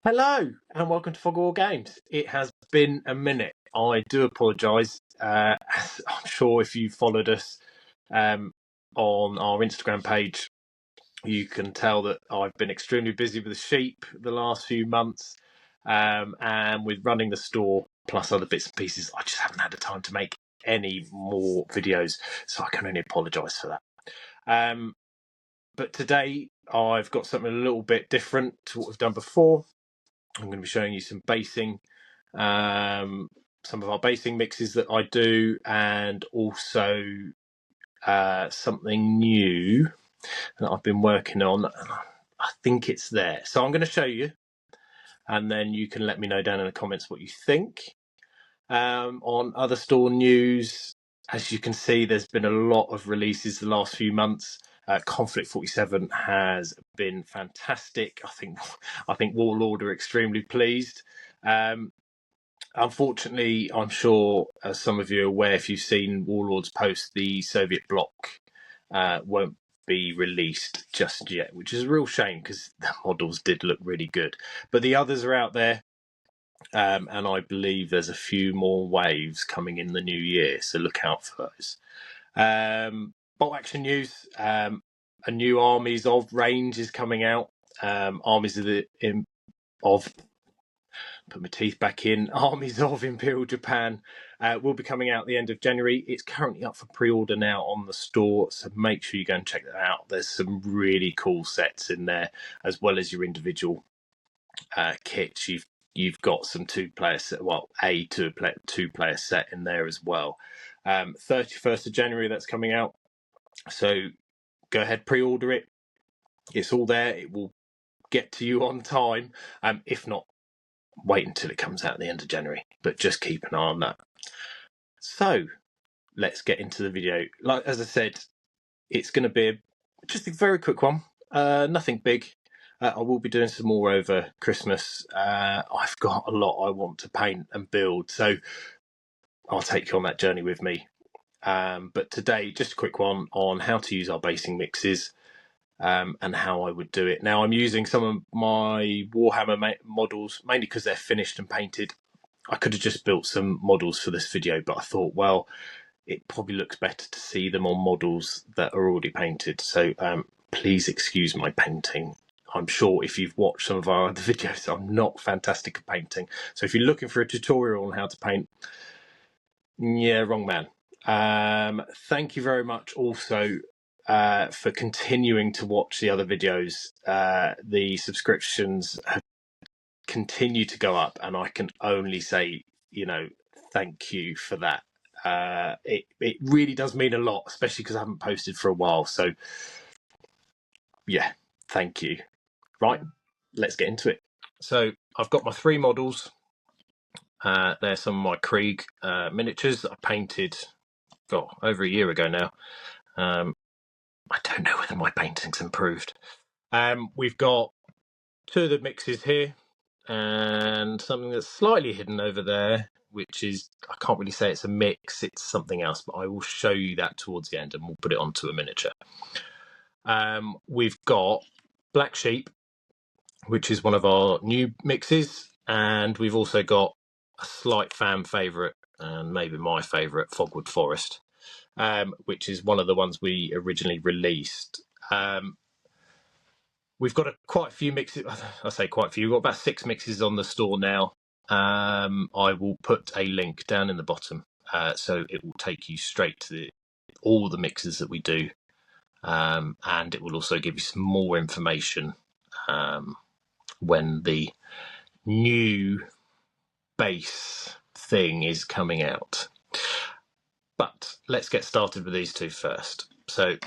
Hello and welcome to Fog of Wargames. It has been a minute. I do apologise. I'm sure if you followed us on our Instagram page, you can tell that I've been extremely busy with the sheep the last few months, and with running the store plus other bits and pieces. I just haven't had the time to make any more videos, so I can only apologise for that. But today I've got something a little bit different to what we've done before. I'm going to be showing you some basing, some of our basing mixes that I do, and also something new that I've been working on. I think it's there. So I'm going to show you, and then you can let me know down in the comments what you think. On other store news, as you can see, there's been a lot of releases the last few months. Conflict 47 has been fantastic. I think Warlord are extremely pleased. Unfortunately, I'm sure, as some of you are aware, if you've seen Warlord's post, the Soviet bloc won't be released just yet, which is a real shame because the models did look really good. But the others are out there, and I believe there's a few more waves coming in the new year, so look out for those. Bolt action news, a new Armies of range is coming out. Armies of put my teeth back in. Armies of Imperial Japan will be coming out at the end of January. It's currently up for pre-order now on the store, so make sure you go and check that out. There's some really cool sets in there, as well as your individual kits. You've got some two-player set, well, a two-player set in there as well. 31st of January, that's coming out. So go ahead, pre-order it. It's all there. It will get to you on time. If not, wait until it comes out at the end of January, but just keep an eye on that. So let's get into the video. Like as I said, it's going to be just a very quick one, nothing big. I will be doing some more over Christmas. I've got a lot I want to paint and build, so I'll take you on that journey with me. But today, just a quick one on how to use our basing mixes. And how I would do it. Now, I'm using some of my Warhammer models, mainly because they're finished and painted. I could have just built some models for this video, but I thought, well, it probably looks better to see them on models that are already painted. So please excuse my painting. I'm sure if you've watched some of our other videos, I'm not fantastic at painting. So if you're looking for a tutorial on how to paint, yeah, wrong man. Thank you very much also for continuing to watch the other videos. The subscriptions have continued to go up, and I can only say, thank you for that. It really does mean a lot, especially because I haven't posted for a while. So, yeah, thank you. Right, let's get into it. So I've got my 3 models. They're some of my Krieg miniatures that I painted over a year ago now. I don't know whether my painting's improved. We've got 2 of the mixes here and something that's slightly hidden over there, which is, I can't really say it's a mix, it's something else, but I will show you that towards the end and we'll put it onto a miniature. We've got Black Sheep, which is one of our new mixes, and we've also got a slight fan favourite, and maybe my favourite, Fogwood Forest, which is one of the ones we originally released. We've got quite a few mixes. I say quite a few. We've got about 6 mixes on the store now. I will put a link down in the bottom, so it will take you straight to all the mixes that we do, and it will also give you some more information when the new base thing is coming out. But let's get started with these 2 first. So I'm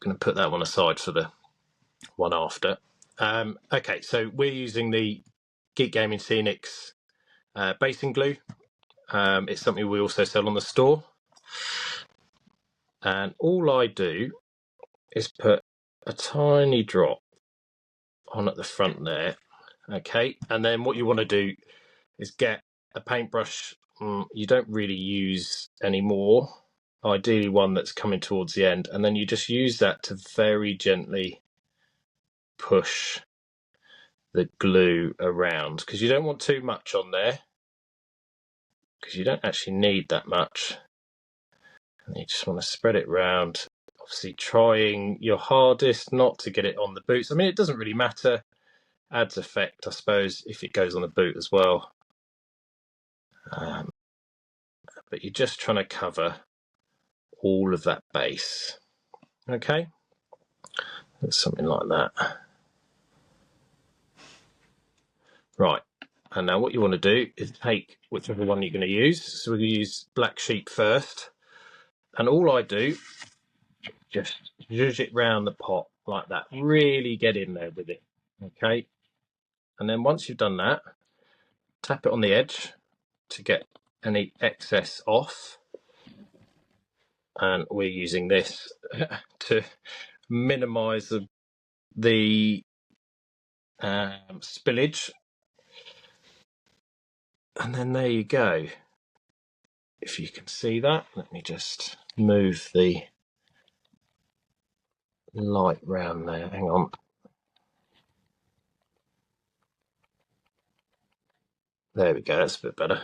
going to put that one aside for the one after. Okay, so we're using the Geek Gaming Scenics basing glue. It's something we also sell on the store. And all I do is put a tiny drop on at the front there. Okay, and then what you want to do is get a paintbrush you don't really use anymore, ideally one that's coming towards the end, and then you just use that to very gently push the glue around, because you don't want too much on there, because you don't actually need that much. And you just want to spread it around, obviously trying your hardest not to get it on the boots. I mean, it doesn't really matter. Adds effect, I suppose, if it goes on the boot as well. But you're just trying to cover all of that base. Okay, something like that. Right, and now what you want to do is take whichever one you're going to use. So we're going to use Black Sheep first, and all I do, just zhuzh it round the pot like that. Really get in there with it, okay? And then once you've done that, tap it on the edge to get any excess off. And we're using this to minimise the spillage. And then there you go. If you can see that, let me just move the light round there. Hang on. There we go. That's a bit better.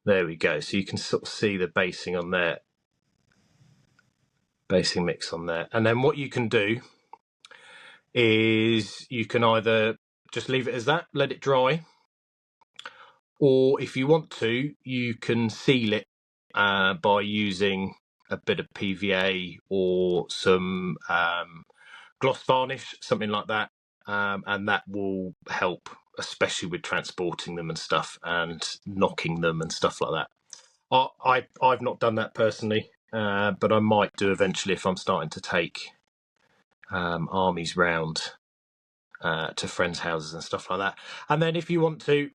There we go. So you can sort of see the basing on there. Basing mix on there. And then what you can do is you can either just leave it as that, let it dry, or if you want to, you can seal it by using a bit of PVA or some gloss varnish, something like that, and that will help, especially with transporting them and stuff and knocking them and stuff like that. I've not done that personally, but I might do eventually if I'm starting to take armies round to friends' houses and stuff like that. And then if you want to,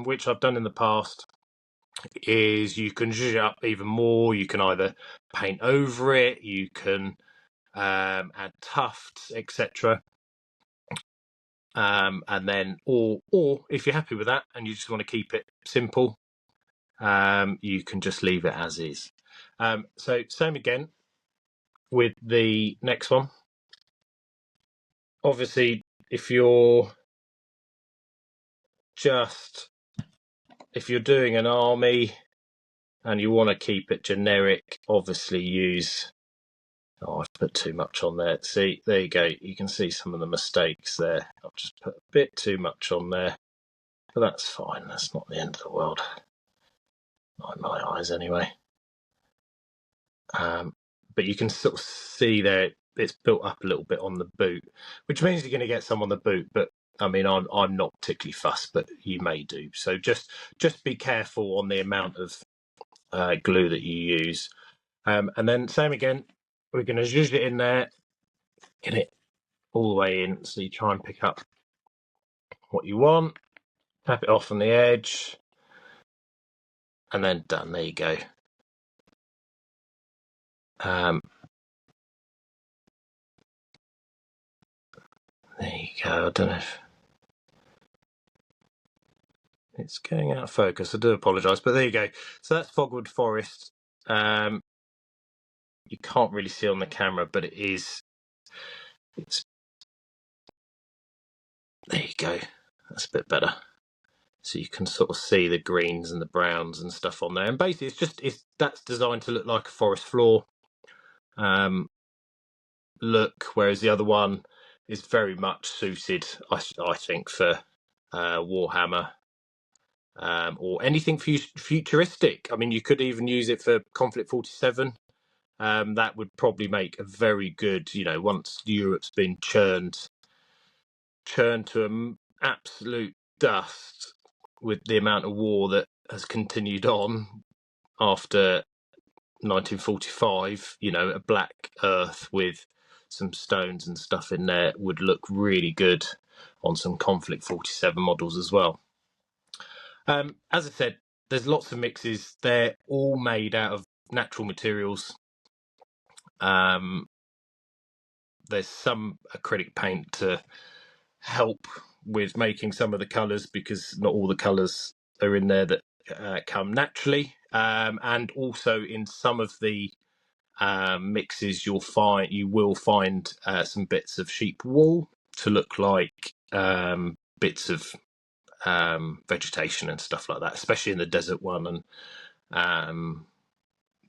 which I've done in the past, is you can zhuzh it up even more. You can either paint over it, you can add tufts, etc. And then, or if you're happy with that and you just want to keep it simple, you can just leave it as is. So same again with the next one. Obviously, if you're doing an army and you want to keep it generic, obviously use, I've put too much on there. See, there you go. You can see some of the mistakes there. I've just put a bit too much on there, but that's fine. That's not the end of the world. Not in my eyes anyway. But you can sort of see there it's built up a little bit on the boot, which means you're going to get some on the boot, but I mean, I'm not particularly fussed, but you may do. So just be careful on the amount of glue that you use. And then same again, we're going to zhuzh it in there, get it all the way in. So you try and pick up what you want, tap it off on the edge, and then done. There you go. There you go. I don't know if it's going out of focus. I do apologise, but there you go. So that's Fogwood Forest. You can't really see on the camera, but it's there you go. That's a bit better. So you can sort of see the greens and the browns and stuff on there. And basically, that's designed to look like a forest floor look, whereas the other one is very much suited, I think, for Warhammer. Or anything futuristic. I mean, you could even use it for Conflict 47. That would probably make a very good, once Europe's been churned to an absolute dust with the amount of war that has continued on after 1945, a black earth with some stones and stuff in there would look really good on some Conflict 47 models as well. As I said, there's lots of mixes. They're all made out of natural materials. There's some acrylic paint to help with making some of the colours, because not all the colours are in there that come naturally. And also in some of the mixes, you will find some bits of sheep wool to look like bits of vegetation and stuff like that, especially in the desert one, and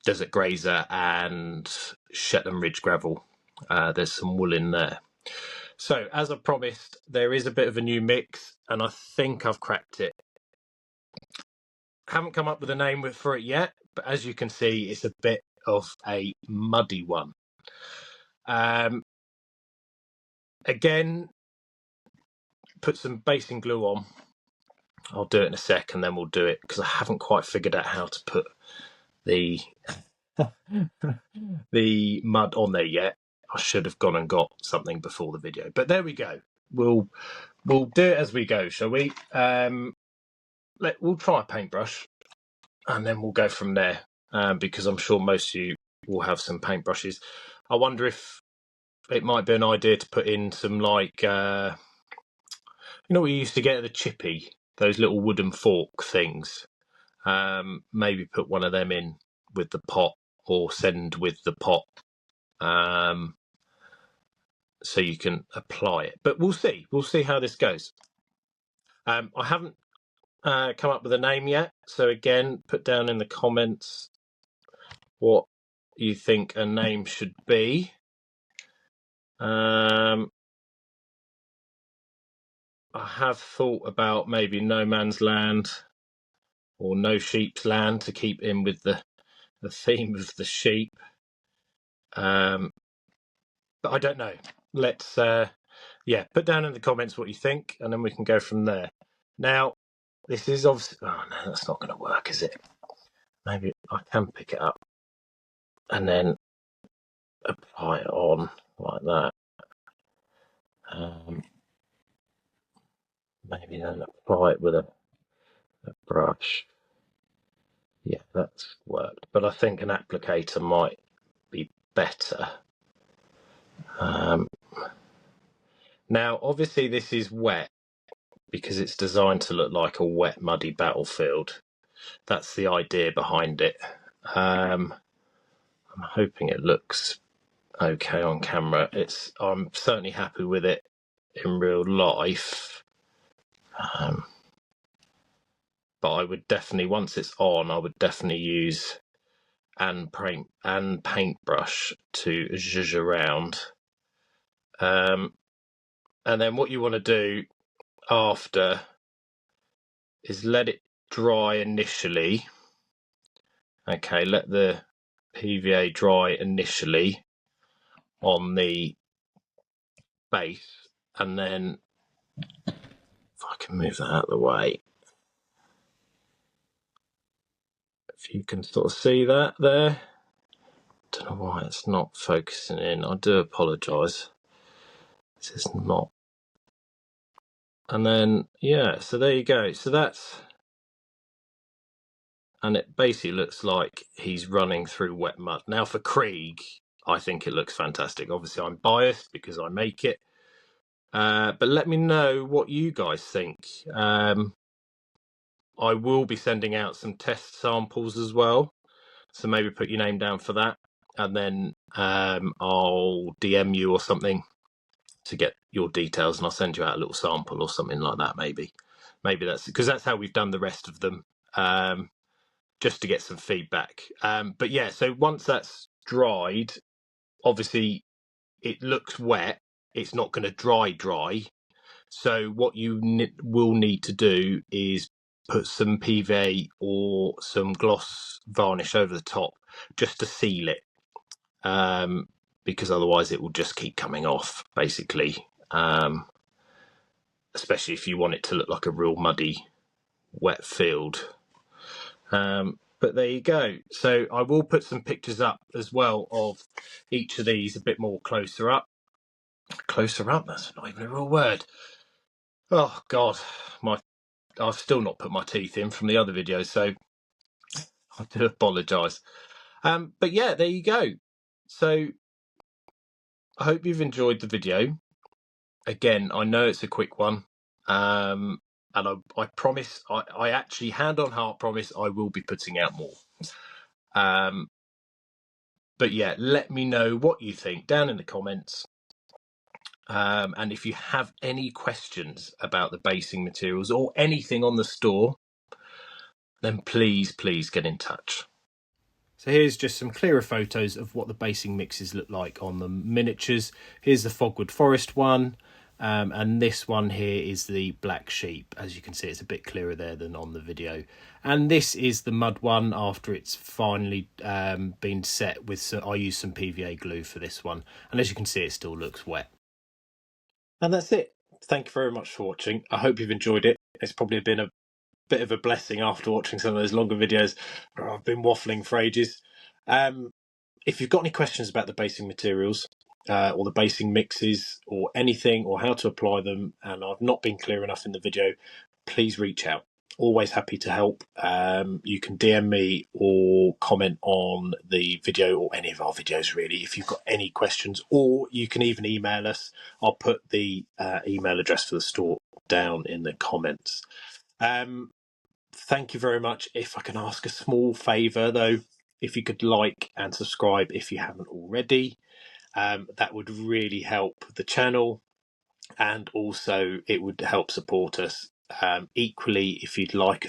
desert grazer and Shetland Ridge gravel. There's some wool in there. So as I promised, there is a bit of a new mix, and I think I've cracked it. Haven't come up with a name for it yet, but as you can see, it's a bit of a muddy one. Again, put some basing glue on. I'll do it in a sec, and then we'll do it, because I haven't quite figured out how to put the the mud on there yet. I should have gone and got something before the video, but there we go. We'll do it as we go, shall we? We'll try a paintbrush, and then we'll go from there, because I'm sure most of you will have some paintbrushes. I wonder if it might be an idea to put in some, like, you know what you used to get at the chippy, those little wooden fork things. Maybe put one of them in with the pot, or send with the pot, so you can apply it. But we'll see how this goes. I haven't come up with a name yet, so again, put down in the comments what you think a name should be. I have thought about maybe No Man's Land or No Sheep's Land, to keep in with the theme of the sheep. But I don't know. Let's put down in the comments what you think, and then we can go from there. Now, this is obviously, oh no, that's not going to work, is it? Maybe I can pick it up and then apply it on like that. Maybe then apply it with a brush. Yeah, that's worked, but I think an applicator might be better. Now, obviously this is wet, because it's designed to look like a wet, muddy battlefield. That's the idea behind it. I'm hoping it looks okay on camera. I'm certainly happy with it in real life. But I would definitely, once it's on, I would definitely use and paintbrush to zhuzh around. And then what you want to do after is let it dry initially. Okay, let the PVA dry initially on the base, and then if I can move that out of the way, if you can sort of see that there. Don't know why it's not focusing in. I do apologise. This is not. And then, yeah, so there you go. So that's, and it basically looks like he's running through wet mud. Now for Krieg, I think it looks fantastic. Obviously I'm biased because I make it, but let me know what you guys think. I will be sending out some test samples as well, so maybe put your name down for that, and then I'll DM you or something to get your details, and I'll send you out a little sample or something like that. Maybe that's because that's how we've done the rest of them, just to get some feedback. But yeah, so once that's dried, obviously it looks wet. It's not going to dry. So what you will need to do is put some PVA or some gloss varnish over the top, just to seal it, because otherwise it will just keep coming off, basically, especially if you want it to look like a real muddy, wet field. But there you go. So I will put some pictures up as well of each of these a bit more closer up. Closer up? That's not even a real word. Oh God, I've still not put my teeth in from the other videos, so I do apologise. But yeah, there you go. So I hope you've enjoyed the video. Again, I know it's a quick one, and I promise, I actually, hand on heart promise, I will be putting out more. But yeah, let me know what you think down in the comments. And if you have any questions about the basing materials or anything on the store, then please get in touch. So here's just some clearer photos of what the basing mixes look like on the miniatures. Here's the Fogwood Forest one, and this one here is the Black Sheep. As you can see, it's a bit clearer there than on the video. And this is the mud one after it's finally been set with I used some PVA glue for this one. And as you can see, it still looks wet. And that's it. Thank you very much for watching. I hope you've enjoyed it. It's probably been a bit of a blessing after watching some of those longer videos where I've been waffling for ages. If you've got any questions about the basing materials or the basing mixes or anything or how to apply them and I've not been clear enough in the video, please reach out. Always happy to help. You can DM me or comment on the video or any of our videos really if you've got any questions, or you can even email us. I'll put the email address for the store down in the comments. Thank you very much. If I can ask a small favour though, if you could like and subscribe if you haven't already, that would really help the channel, and also it would help support us. Equally, if you'd like to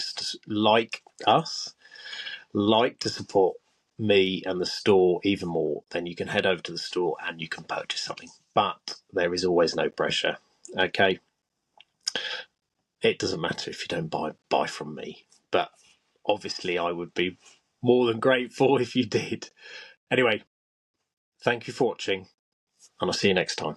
support me and the store even more, then you can head over to the store and you can purchase something, but there is always no pressure. Okay, it doesn't matter if you don't buy from me, but obviously I would be more than grateful if you did. Anyway, thank you for watching, and I'll see you next time.